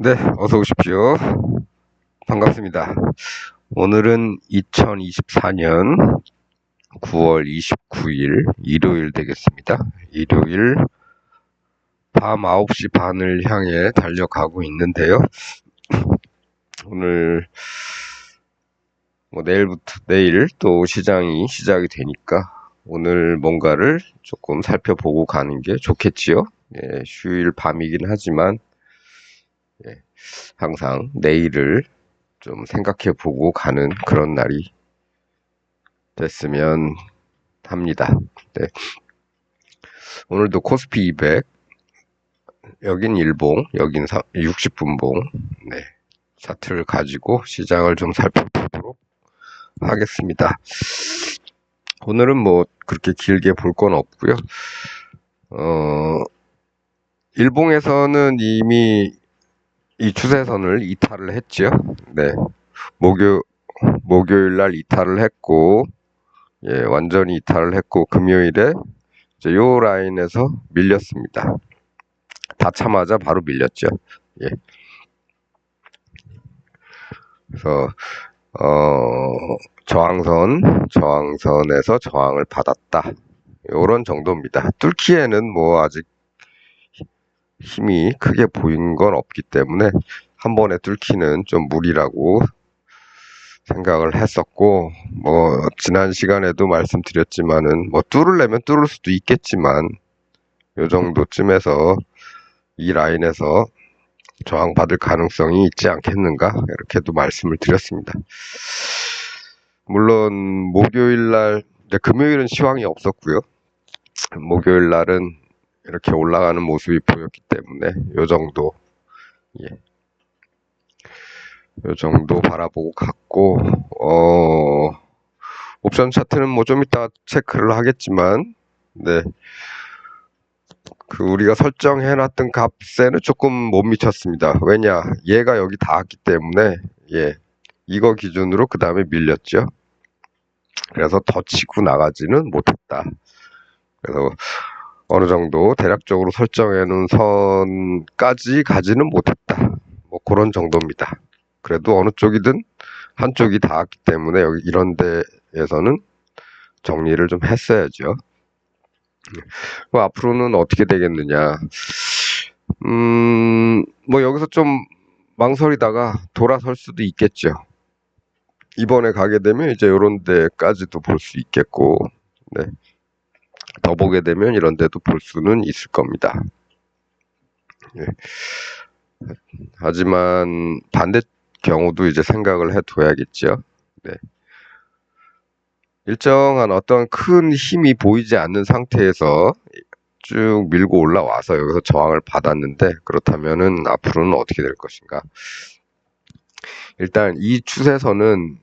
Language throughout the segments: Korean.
네, 어서 오십시오. 반갑습니다. 오늘은 2024년 9월 29일 일요일 되겠습니다. 일요일 밤 9시 반을 향해 달려가고 있는데요. 오늘 내일 또 시장이 시작이 되니까 오늘 뭔가를 조금 살펴보고 가는 게 좋겠지요. 예, 휴일 밤이긴 하지만 항상 내일을 좀 생각해 보고 가는 그런 날이 됐으면 합니다. 네. 오늘도 코스피 200, 여긴 일봉, 여긴 60분봉, 네. 차트를 가지고 시장을 좀 살펴보도록 하겠습니다. 오늘은 뭐 그렇게 길게 볼 건 없고요. 일봉에서는 이미 이 추세선을 이탈을 했죠. 네. 목요일 날 이탈을 했고, 예, 완전히 이탈을 했고, 금요일에 이제 요 라인에서 밀렸습니다. 닫자마자 바로 밀렸죠. 예. 그래서 저항선에서 저항을 받았다. 요런 정도입니다. 뚫기에는 뭐 아직 힘이 크게 보인 건 없기 때문에 한 번에 뚫기는 좀 무리라고 생각을 했었고, 뭐 지난 시간에도 말씀드렸지만은 뭐 뚫으려면 뚫을 수도 있겠지만 요 정도쯤에서 이 라인에서 저항받을 가능성이 있지 않겠는가 이렇게도 말씀을 드렸습니다. 물론 목요일날, 금요일은 시황이 없었고요. 목요일날은 이렇게 올라가는 모습이 보였기 때문에 요 정도, 예, 요 정도 바라보고 갔고, 옵션 차트는 뭐 좀 이따 체크를 하겠지만, 네, 우리가 설정해놨던 값에는 조금 못 미쳤습니다. 왜냐, 얘가 여기 닿았기 때문에, 예, 이거 기준으로 그 다음에 밀렸죠. 그래서 더 치고 나가지는 못했다. 그래서 어느 정도 대략적으로 설정해 놓은 선까지 가지는 못했다. 뭐 그런 정도입니다. 그래도 어느 쪽이든 한쪽이 닿았기 때문에 여기 이런 데에서는 정리를 좀 했어야죠. 뭐 앞으로는 어떻게 되겠느냐. 뭐 여기서 좀 망설이다가 돌아설 수도 있겠죠. 이번에 가게 되면 이제 이런 데까지도 볼 수 있겠고, 네. 더 보게 되면 이런 데도 볼 수는 있을 겁니다. 예. 하지만 반대 경우도 이제 생각을 해둬야겠죠. 네. 일정한 어떤 큰 힘이 보이지 않는 상태에서 쭉 밀고 올라와서 여기서 저항을 받았는데, 그렇다면은 앞으로는 어떻게 될 것인가. 일단 이 추세선은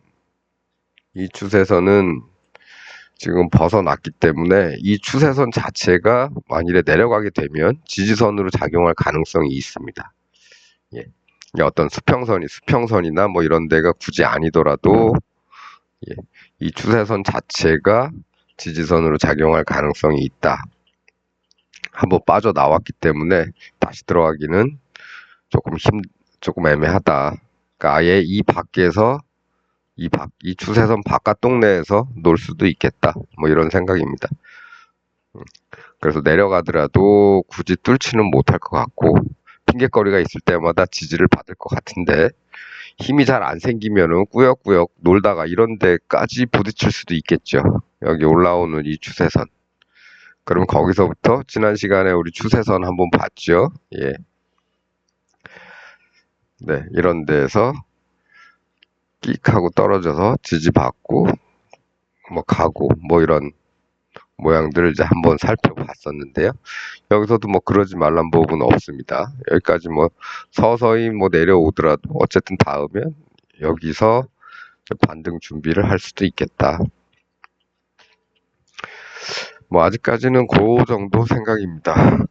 지금 벗어났기 때문에 이 추세선 자체가 만일에 내려가게 되면 지지선으로 작용할 가능성이 있습니다. 예. 어떤 수평선이나 뭐 이런 데가 굳이 아니더라도, 예, 이 추세선 자체가 지지선으로 작용할 가능성이 있다. 한번 빠져나왔기 때문에 다시 들어가기는 조금 애매하다. 그러니까 아예 이 밖에서 이 추세선 바깥 동네에서 놀 수도 있겠다. 뭐 이런 생각입니다. 그래서 내려가더라도 굳이 뚫지는 못할 것 같고, 핑계거리가 있을 때마다 지지를 받을 것 같은데, 힘이 잘 안 생기면은 꾸역꾸역 놀다가 이런 데까지 부딪힐 수도 있겠죠. 여기 올라오는 이 추세선. 그럼 거기서부터 지난 시간에 우리 추세선 한번 봤죠. 예. 네, 이런 데에서 끽 하고 떨어져서 지지받고 뭐 가고 뭐 이런 모양들을 이제 한번 살펴봤었는데요. 여기서도 뭐 그러지 말란 법은 없습니다. 여기까지 뭐 서서히 뭐 내려오더라도 어쨌든 닿으면 여기서 반등 준비를 할 수도 있겠다. 뭐 아직까지는 그 정도 생각입니다.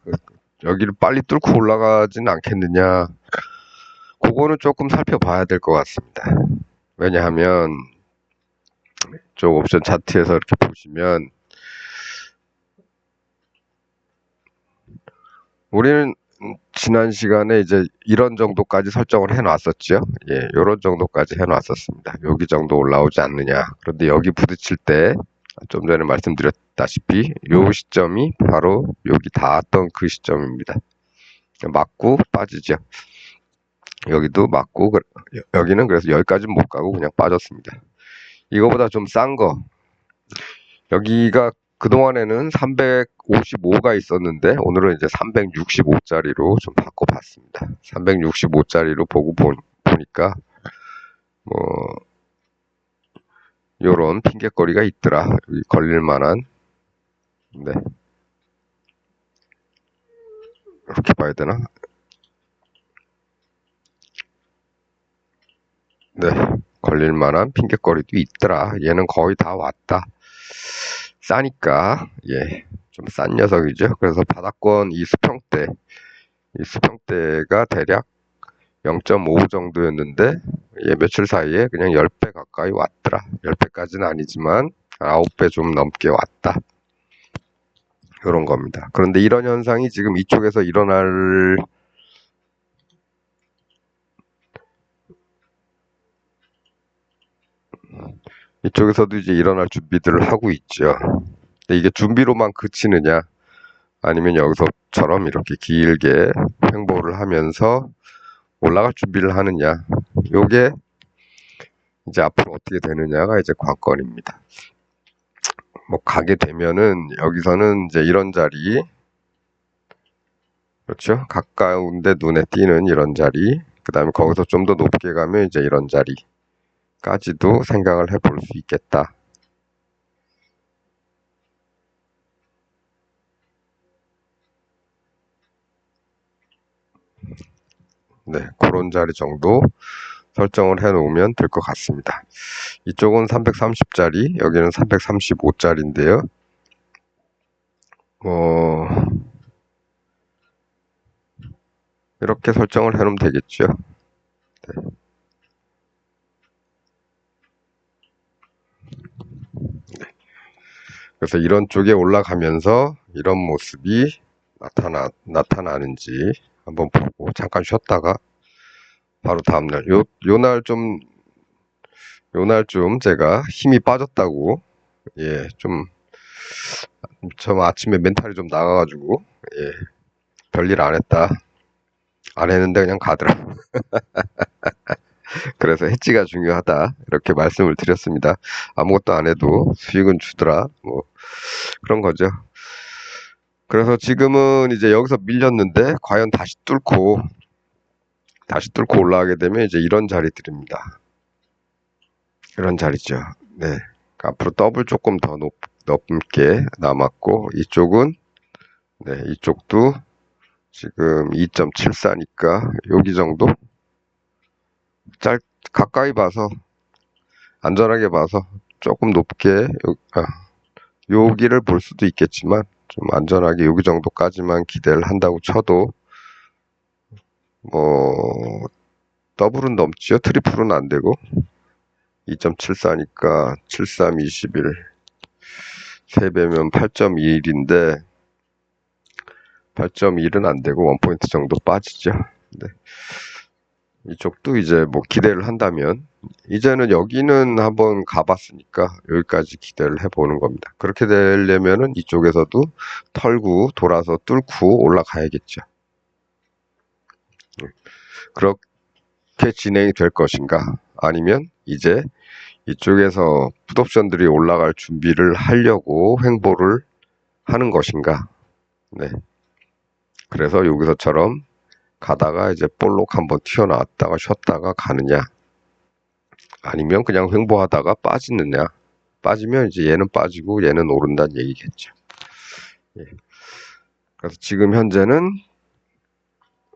여기를 빨리 뚫고 올라가지는 않겠느냐. 그거는 조금 살펴봐야 될 것 같습니다. 왜냐하면 쪽 옵션 차트에서 이렇게 보시면 우리는 지난 시간에 이제 이런 정도까지 설정을 해놨었죠. 예, 요런 정도까지 해놨었습니다. 여기 정도 올라오지 않느냐. 그런데 여기 부딪힐 때, 좀 전에 말씀드렸다시피, 요 시점이 바로 여기 닿았던 그 시점입니다. 맞고 빠지죠. 여기도 맞고, 여기는 그래서 여기까지 못 가고 그냥 빠졌습니다. 이거보다 좀 싼 거, 여기가 그동안에는 355가 있었는데 오늘은 이제 365짜리로 좀 바꿔봤습니다. 365짜리로 보고 보니까 뭐 요런 핑계거리가 있더라. 여기 걸릴 만한. 네. 이렇게 봐야 되나? 네. 걸릴 만한 핑계거리도 있더라. 얘는 거의 다 왔다. 싸니까 예. 좀 싼 녀석이죠. 그래서 바닥권 이 수평대가 대략 0.5 정도였는데 예, 며칠 사이에 그냥 10배 가까이 왔더라. 10배까지는 아니지만 9배 좀 넘게 왔다. 이런 겁니다. 그런데 이런 현상이 지금 이쪽에서 이쪽에서도 이제 일어날 준비들을 하고 있죠. 근데 이게 준비로만 그치느냐 아니면 여기서처럼 이렇게 길게 횡보를 하면서 올라갈 준비를 하느냐, 요게 이제 앞으로 어떻게 되느냐가 이제 관건입니다. 뭐 가게 되면은 여기서는 이제 이런 자리, 그렇죠? 가까운데 눈에 띄는 이런 자리, 그 다음에 거기서 좀 더 높게 가면 이제 이런 자리까지도 생각을 해볼 수 있겠다. 네, 그런 자리 정도 설정을 해 놓으면 될 것 같습니다. 이쪽은 330짜리, 여기는 335짜리인데요. 이렇게 설정을 해 놓으면 되겠죠. 네. 그래서 이런 쪽에 올라가면서 이런 모습이 나타나는지 한번 보고 잠깐 쉬었다가 바로 다음날 요날 좀 제가 힘이 빠졌다고, 예, 좀 아침에 멘탈이 좀 나가가지고, 예, 별일 안 했다. 안 했는데 그냥 가더라. 그래서 해지가 중요하다. 이렇게 말씀을 드렸습니다. 아무것도 안 해도 수익은 주더라. 뭐, 그런 거죠. 그래서 지금은 이제 여기서 밀렸는데, 과연 다시 뚫고 올라가게 되면 이제 이런 자리들입니다. 이런 자리죠. 네. 앞으로 더블 조금 더 높게 남았고, 네, 이쪽도 지금 2.74니까 여기 정도? 가까이 봐서, 안전하게 봐서 조금 높게, 여기를 볼 수도 있겠지만, 좀 안전하게 여기 정도까지만 기대를 한다고 쳐도, 뭐, 더블은 넘지요? 트리플은 안 되고, 2.74니까 73, 21, 3배면 8.21인데, 8.1은 안 되고 1포인트 정도 빠지죠. 네. 이쪽도 이제 뭐 기대를 한다면, 이제는 여기는 한번 가봤으니까 여기까지 기대를 해보는 겁니다. 그렇게 되려면은 이쪽에서도 털고 돌아서 뚫고 올라가야겠죠. 그렇게 진행이 될 것인가? 아니면 이제 이쪽에서 풋옵션들이 올라갈 준비를 하려고 횡보를 하는 것인가? 네. 그래서 여기서처럼 가다가 이제 볼록 한번 튀어나왔다가 쉬었다가 가느냐, 아니면 그냥 횡보하다가 빠지느냐. 빠지면 이제 얘는 빠지고 얘는 오른다는 얘기겠죠. 예. 그래서 지금 현재는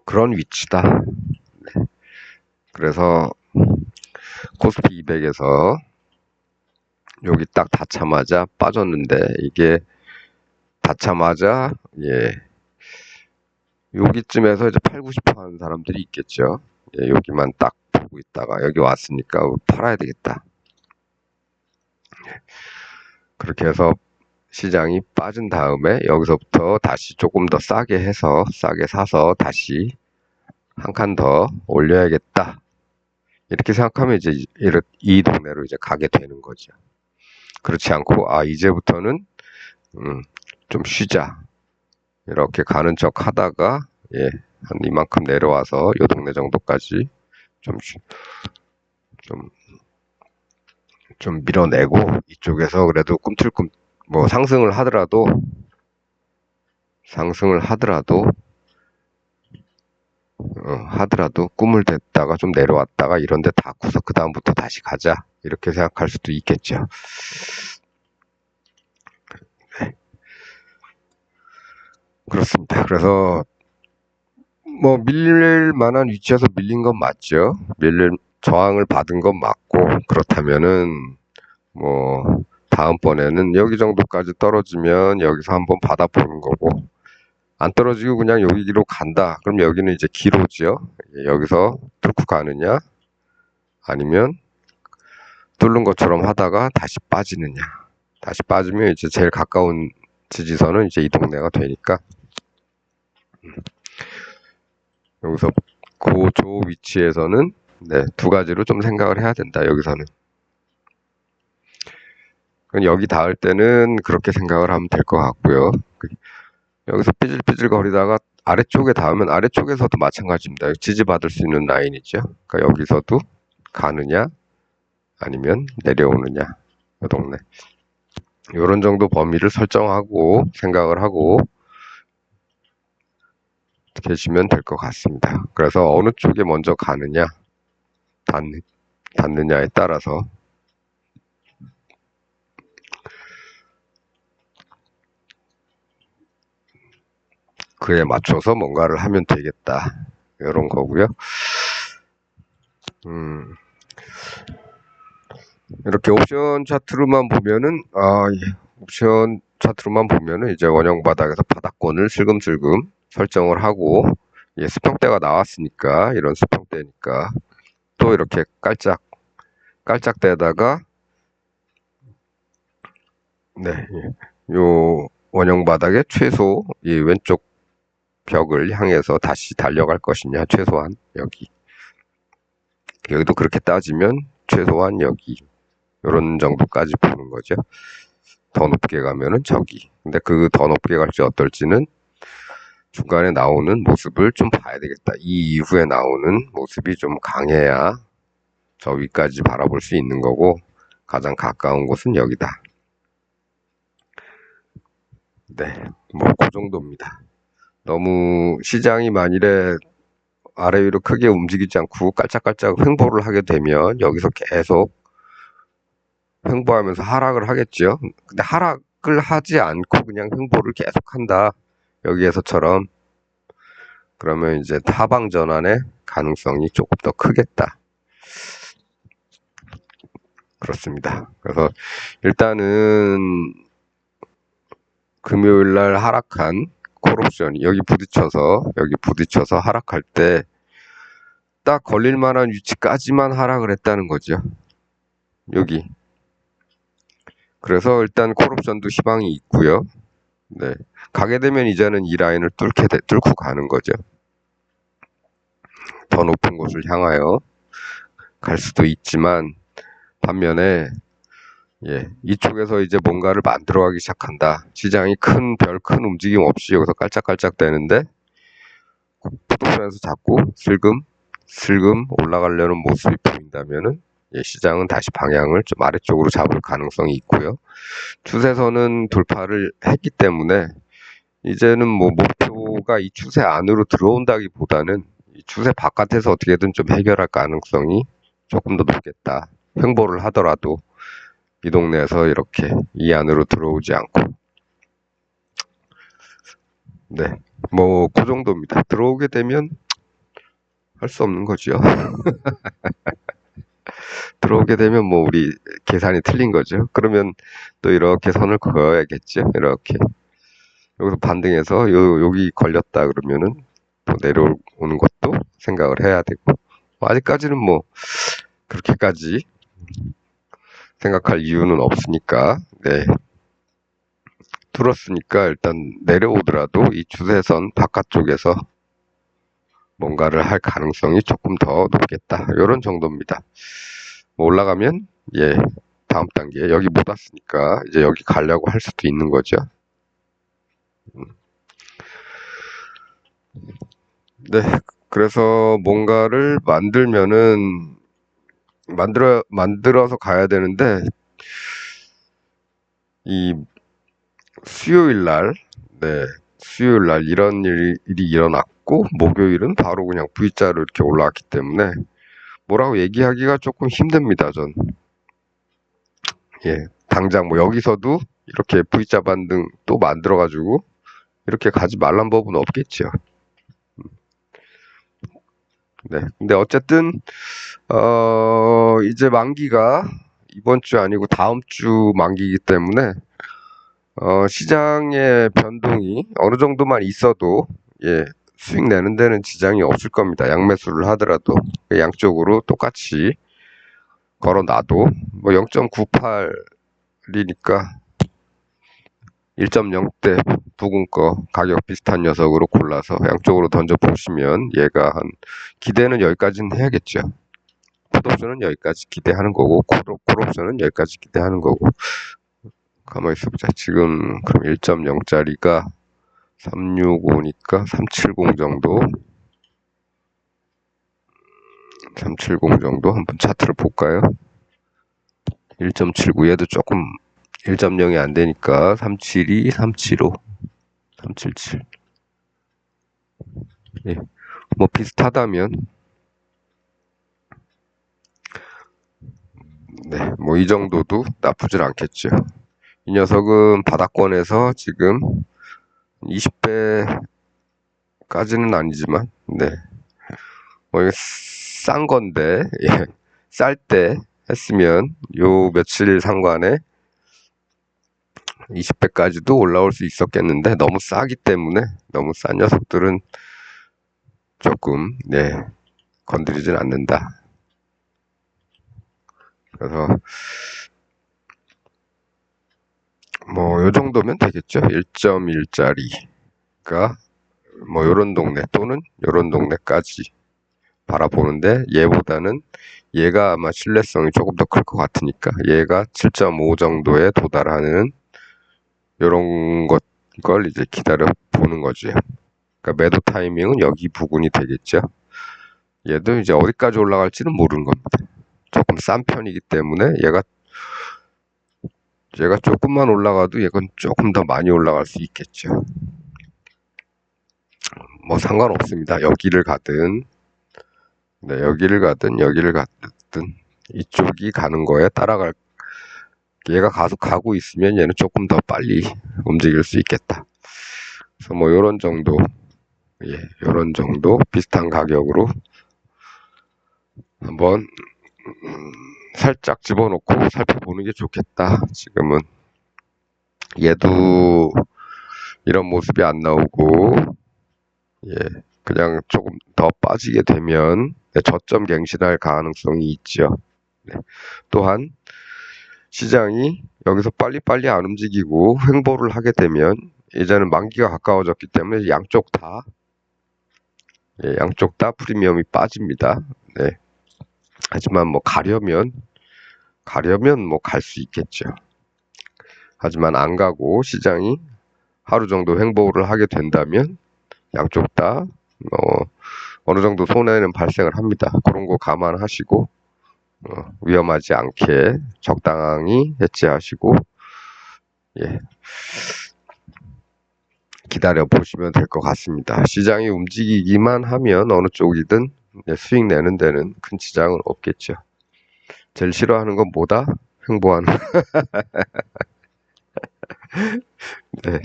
그런 위치다. 네. 그래서 코스피 200에서 여기 딱 닿자마자 빠졌는데, 이게 닿자마자 예, 여기쯤에서 이제 팔고 싶어 하는 사람들이 있겠죠. 예, 여기만 딱 보고 있다가 여기 왔으니까 팔아야 되겠다. 그렇게 해서 시장이 빠진 다음에 여기서부터 다시 조금 더 싸게 사서 다시 한 칸 더 올려야겠다. 이렇게 생각하면 이제 이 동네로 이제 가게 되는 거죠. 그렇지 않고, 이제부터는, 좀 쉬자. 이렇게 가는 척 하다가, 한 이만큼 내려와서 요 동네 정도까지 좀, 좀, 좀 밀어내고, 이쪽에서 그래도 뭐 상승을 하더라도, 꿈을 댔다가 좀 내려왔다가 이런데 닿고서 그 다음부터 다시 가자. 이렇게 생각할 수도 있겠죠. 네. 그렇습니다. 그래서 뭐 밀릴 만한 위치에서 밀린 건 맞죠. 저항을 받은 건 맞고, 그렇다면은 뭐 다음번에는 여기 정도까지 떨어지면 여기서 한번 받아보는 거고, 안 떨어지고 그냥 여기로 간다. 그럼 여기는 이제 기로지요. 여기서 뚫고 가느냐, 아니면 뚫는 것처럼 하다가 다시 빠지느냐. 다시 빠지면 이제 제일 가까운 지지선은 이제 이 동네가 되니까, 여기서 조 위치에서는 두 가지로 좀 생각을 해야 된다. 여기서는 여기 닿을 때는 그렇게 생각을 하면 될 것 같고요. 여기서 삐질삐질 거리다가 아래쪽에 닿으면 아래쪽에서도 마찬가지입니다. 지지받을 수 있는 라인이죠. 그러니까 여기서도 가느냐 아니면 내려오느냐. 이 동네 이런 정도 범위를 설정하고 생각을 하고 계시면 될 것 같습니다. 그래서 어느 쪽에 먼저 가느냐 닿느냐에 따라서 그에 맞춰서 뭔가를 하면 되겠다. 이런 거고요. 이렇게 옵션 차트로만 보면은, 옵션 차트로만 보면은 이제 원형 바닥에서 바닥권을 슬금슬금 설정을 하고, 수평대가 나왔으니까, 이런 수평대니까, 또 이렇게 깔짝대다가, 요 원형 바닥의 최소, 이 왼쪽 벽을 향해서 다시 달려갈 것이냐, 최소한 여기도 그렇게 따지면 최소한 여기 이런 정도까지 보는 거죠. 더 높게 가면은 저기. 근데 그 더 높게 갈지 어떨지는 중간에 나오는 모습을 좀 봐야 되겠다. 이 이후에 나오는 모습이 좀 강해야 저 위까지 바라볼 수 있는 거고, 가장 가까운 곳은 여기다. 뭐 그 정도입니다. 너무 시장이 만일에 아래 위로 크게 움직이지 않고 깔짝깔짝 횡보를 하게 되면 여기서 계속 횡보하면서 하락을 하겠죠. 근데 하락을 하지 않고 그냥 횡보를 계속한다. 여기에서처럼. 그러면 이제 하방 전환의 가능성이 조금 더 크겠다. 그렇습니다. 그래서 일단은 금요일 날 하락한 콜옵션이 여기 부딪혀서 하락할 때 딱 걸릴 만한 위치까지만 하락을 했다는 거죠. 여기. 그래서 일단 콜옵션도 희망이 있고요. 가게 되면 이제는 이 라인을 뚫고 가는 거죠. 더 높은 곳을 향하여 갈 수도 있지만, 반면에 이쪽에서 이제 뭔가를 만들어가기 시작한다. 시장이 별 큰 움직임 없이 여기서 깔짝깔짝 되는데 풋옵션에서 자꾸 슬금 올라가려는 모습이 보인다면은 시장은 다시 방향을 좀 아래쪽으로 잡을 가능성이 있고요. 추세선은 돌파를 했기 때문에 이제는 뭐 목표가 이 추세 안으로 들어온다기보다는 이 추세 바깥에서 어떻게든 좀 해결할 가능성이 조금 더 높겠다. 횡보를 하더라도 이 동네에서 이렇게 이 안으로 들어오지 않고. 뭐 그 정도입니다. 들어오게 되면 할 수 없는 거죠. 들어오게 되면 뭐 우리 계산이 틀린 거죠. 그러면 또 이렇게 선을 그어야겠죠. 이렇게 여기서 반등해서 여기 걸렸다 그러면은 또 내려오는 것도 생각을 해야 되고, 아직까지는 뭐 그렇게까지 생각할 이유는 없으니까. 뚫었으니까 일단 내려오더라도 이 추세선 바깥쪽에서 뭔가를 할 가능성이 조금 더 높겠다. 이런 정도입니다. 뭐 올라가면 예, 다음 단계 여기 못 왔으니까 이제 여기 가려고 할 수도 있는 거죠. 네, 그래서 뭔가를 만들어서 가야 되는데 이 수요일 날, 네, 수요일 날 이런 일이 일어났고 목요일은 바로 그냥 V자로 이렇게 올라왔기 때문에 뭐라고 얘기하기가 조금 힘듭니다, 전. 예, 당장 뭐 여기서도 이렇게 V자 반등 또 만들어가지고 이렇게 가지 말란 법은 없겠죠. 네, 근데 어쨌든 이제 만기가 이번 주 아니고 다음 주 만기이기 때문에 시장의 변동이 어느 정도만 있어도 예, 수익 내는 데는 지장이 없을 겁니다. 양매수를 하더라도 양쪽으로 똑같이 걸어놔도 뭐 0.98이니까 1.0대 부근 거 가격 비슷한 녀석으로 골라서 양쪽으로 던져 보시면 얘가 한 기대는 여기까지는 해야겠죠. 풋옵션은 여기까지 기대하는 거고 콜옵션은 여기까지 기대하는 거고 가만히 있어보자. 지금 그럼 1.0짜리가 365니까 370 정도 370 정도 한번 차트를 볼까요? 1.79 얘도 조금 1.0이 안 되니까 372, 375, 377 예, 뭐 비슷하다면 네, 뭐 이 정도도 나쁘질 않겠죠. 이 녀석은 바닥권에서 지금 20배까지는 아니지만 네, 뭐 이게 싼 건데 예, 쌀 때 했으면 요 며칠 상관에 20배까지도 올라올 수 있었겠는데 너무 싸기 때문에 너무 싼 녀석들은 조금 네, 건드리진 않는다. 그래서 뭐 요 정도면 되겠죠. 1.1짜리가 뭐 요런 동네 또는 요런 동네까지 바라보는데 얘보다는 얘가 아마 신뢰성이 조금 더 클 것 같으니까 얘가 7.5 정도에 도달하는 요런 걸 이제 기다려 보는 거죠. 그러니까 매도 타이밍은 여기 부근이 되겠죠. 얘도 이제 어디까지 올라갈지는 모르는 겁니다. 조금 싼 편이기 때문에 얘가 조금만 올라가도 얘건 조금 더 많이 올라갈 수 있겠죠. 뭐 상관없습니다. 여기를 가든 네, 여기를 가든 이쪽이 가는 거에 따라갈 얘가 가고 있으면 얘는 조금 더 빨리 움직일 수 있겠다. 그래서 뭐 요런 정도 예, 요런 정도 비슷한 가격으로 한번 살짝 집어넣고 살펴보는 게 좋겠다. 지금은 얘도 이런 모습이 안 나오고 예, 그냥 조금 더 빠지게 되면 저점 갱신할 가능성이 있죠. 네. 또한 시장이 여기서 빨리빨리 안 움직이고 횡보를 하게 되면 이제는 만기가 가까워졌기 때문에 양쪽 다 프리미엄이 빠집니다. 네. 하지만 뭐 가려면 뭐 갈 수 있겠죠. 하지만 안 가고 시장이 하루 정도 횡보를 하게 된다면 양쪽 다 어느 정도 손해는 발생을 합니다. 그런 거 감안하시고 위험하지 않게 적당히 해지하시고 예, 기다려 보시면 될 것 같습니다. 시장이 움직이기만 하면 어느 쪽이든 수익 내는 데는 큰 지장은 없겠죠. 제일 싫어하는 건 뭐다? 횡보하는. 네.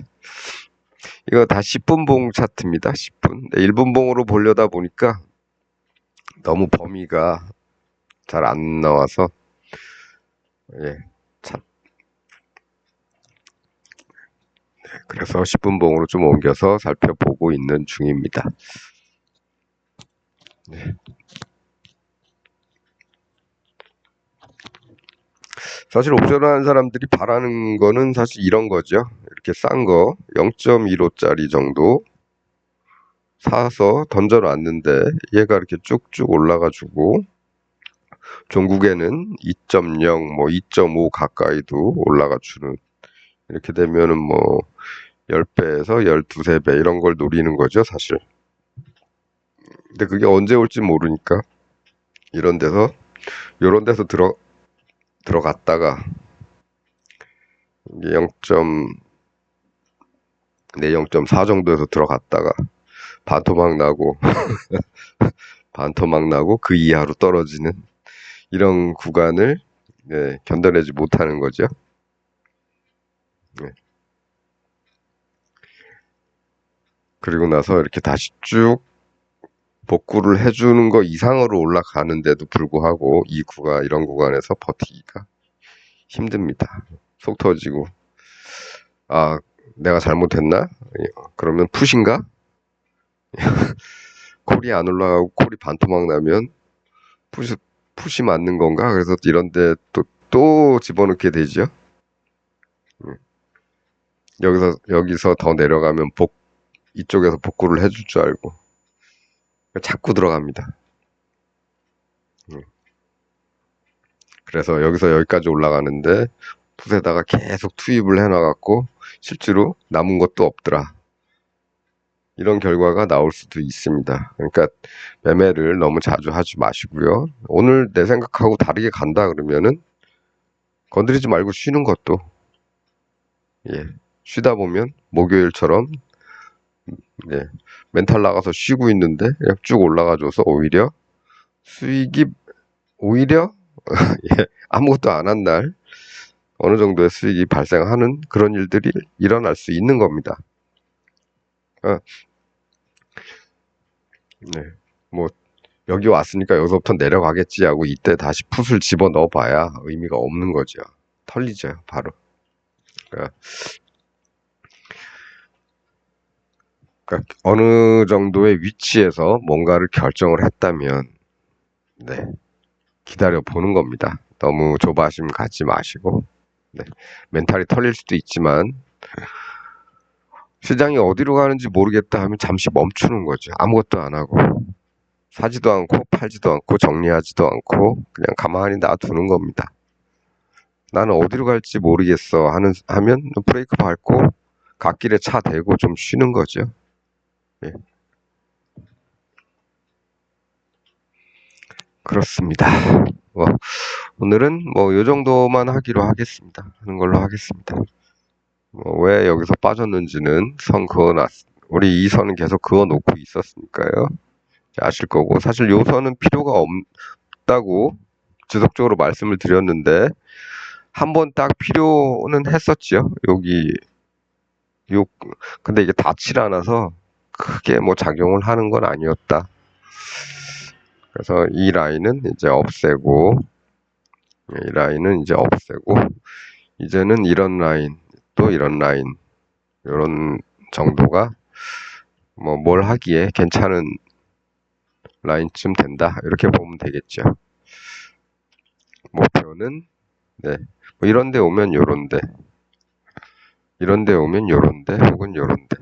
이거 다 10분봉 차트입니다. 10분. 네, 1분봉으로 보려다 보니까 너무 범위가 잘 안 나와서 예, 참. 네, 그래서 10분봉으로 좀 옮겨서 살펴보고 있는 중입니다. 네. 사실 옵션 하는 사람들이 바라는 거는 사실 이런 거죠. 이렇게 싼 거 0.15짜리 정도 사서 던져놨는데 얘가 이렇게 쭉쭉 올라가지고 종국에는 2.0, 뭐 2.5 가까이도 올라가 주는, 이렇게 되면은 뭐 10배에서 12배 이런 걸 노리는 거죠, 사실. 근데 그게 언제 올지 모르니까 이런 데서 요런 데서 들어갔다가 이게 0.4 정도에서 들어갔다가 반토막 나고 반토막 나고 그 이하로 떨어지는 이런 구간을, 네, 견뎌내지 못하는 거죠. 네. 그리고 나서 이렇게 다시 쭉 복구를 해주는 거 이상으로 올라가는데도 불구하고 이런 구간에서 버티기가 힘듭니다. 속 터지고, 아, 내가 잘못했나? 그러면 풋인가? 콜이 안 올라가고 콜이 반토막 나면 풋이, 풋이 맞는 건가? 그래서 이런데 또 집어넣게 되죠. 음. 여기서 더 내려가면 이쪽에서 복구를 해줄 줄 알고 자꾸 들어갑니다. 그래서 여기서 여기까지 올라가는데 풋에다가 계속 투입을 해놔갖고 실제로 남은 것도 없더라. 이런 결과가 나올 수도 있습니다. 그러니까 매매를 너무 자주 하지 마시고요. 오늘 내 생각하고 다르게 간다 그러면은 건드리지 말고 쉬는 것도, 예, 쉬다 보면 목요일처럼, 예, 멘탈 나가서 쉬고 있는데 그냥 쭉 올라가줘서 수익이 오히려 예, 아무것도 안 한 날 어느 정도의 수익이 발생하는 그런 일들이 일어날 수 있는 겁니다. 아, 네. 뭐 여기 왔으니까 여기서부터 내려가겠지 하고 이때 다시 풋을 집어 넣어 봐야 의미가 없는 거죠. 털리죠, 바로. 그러니까, 그러니까 어느 정도의 위치에서 뭔가를 결정을 했다면, 네, 기다려 보는 겁니다. 너무 조바심 갖지 마시고, 네, 멘탈이 털릴 수도 있지만 시장이 어디로 가는지 모르겠다 하면 잠시 멈추는 거죠. 아무것도 안 하고 사지도 않고 팔지도 않고 정리하지도 않고 그냥 가만히 놔두는 겁니다. 나는 어디로 갈지 모르겠어 하면 브레이크 밟고 갓길에 차 대고 좀 쉬는 거죠. 예, 그렇습니다. 뭐, 오늘은 뭐 요 정도만 하는 걸로 하겠습니다. 뭐 왜 여기서 빠졌는지는 우리 이 선은 계속 그어 놓고 있었으니까요. 아실 거고, 사실 요 선은 필요가 없다고 지속적으로 말씀을 드렸는데 한 번 딱 필요는 했었죠. 요 근데 이게 닿질 않아서 크게 뭐 작용을 하는 건 아니었다. 그래서 이 라인은 이제 없애고 이제는 이런 라인, 또 이런 라인, 이런 정도가 뭐 뭘 하기에 괜찮은 라인쯤 된다, 이렇게 보면 되겠죠. 목표는, 네, 뭐 이런 데 오면 요런데 혹은 요런데,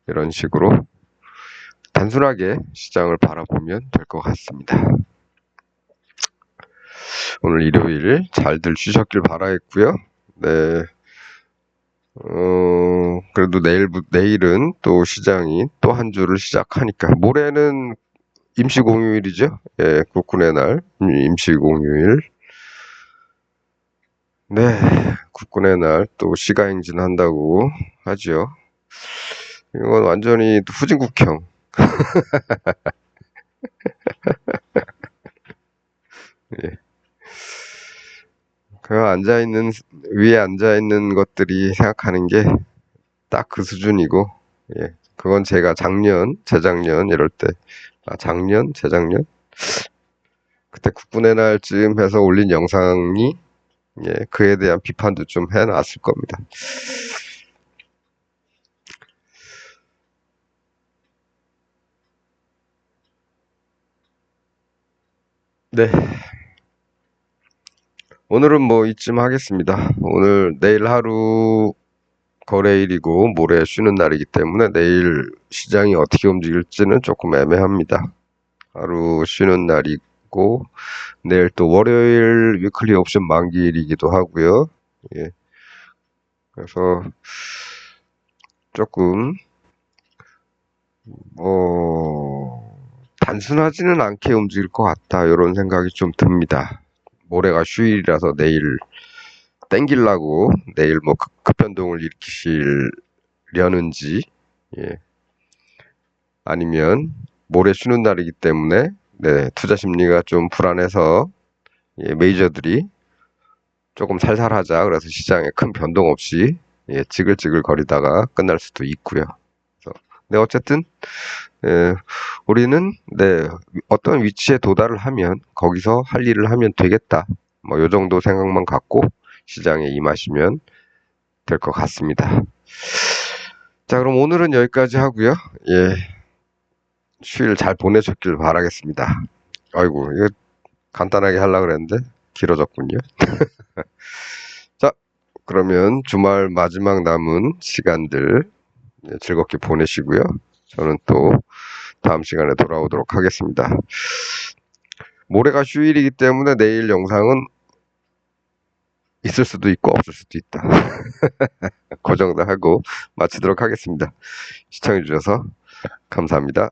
이런 식으로 단순하게 시장을 바라보면 될 것 같습니다. 오늘 일요일 잘들 쉬셨길 바라겠고요. 네, 그래도 내일은 또 시장이 또 한 주를 시작하니까, 모레는 임시공휴일이죠. 예, 국군의 날, 임시공휴일. 네, 국군의 날 또 시가행진 한다고 하죠. 이건 완전히 후진국형. 예. 위에 앉아있는 것들이 생각하는 게 딱 그 수준이고, 예. 그건 제가 재작년, 이럴 때, 재작년? 그때 국군의 날쯤 해서 올린 영상이, 예, 그에 대한 비판도 좀 해놨을 겁니다. 네. 오늘은 뭐 이쯤 하겠습니다. 내일 하루 거래일이고 모레 쉬는 날이기 때문에 내일 시장이 어떻게 움직일지는 조금 애매합니다. 하루 쉬는 날이고 내일 또 월요일 위클리 옵션 만기일이기도 하고요. 예. 그래서 조금 단순하지는 않게 움직일 것 같다. 이런 생각이 좀 듭니다. 모레가 휴일이라서 내일 땡기려고 내일 뭐 급변동을 일으키시려는지, 예. 아니면 모레 쉬는 날이기 때문에 네, 투자 심리가 좀 불안해서 예, 메이저들이 조금 살살하자 그래서 시장에 큰 변동 없이 예, 지글지글 거리다가 끝날 수도 있고요. 그래서 네, 어쨌든 예, 우리는 네, 어떤 위치에 도달을 하면 거기서 할 일을 하면 되겠다. 뭐 요 정도 생각만 갖고 시장에 임하시면 될 것 같습니다. 자, 그럼 오늘은 여기까지 하고요. 예, 휴일 잘 보내셨길 바라겠습니다. 아이고, 이거 간단하게 하려고 그랬는데 길어졌군요. 자, 그러면 주말 마지막 남은 시간들 즐겁게 보내시고요. 저는 또 다음 시간에 돌아오도록 하겠습니다. 모레가 휴일이기 때문에 내일 영상은 있을 수도 있고 없을 수도 있다. 그 정도 하고 마치도록 하겠습니다. 시청해주셔서 감사합니다.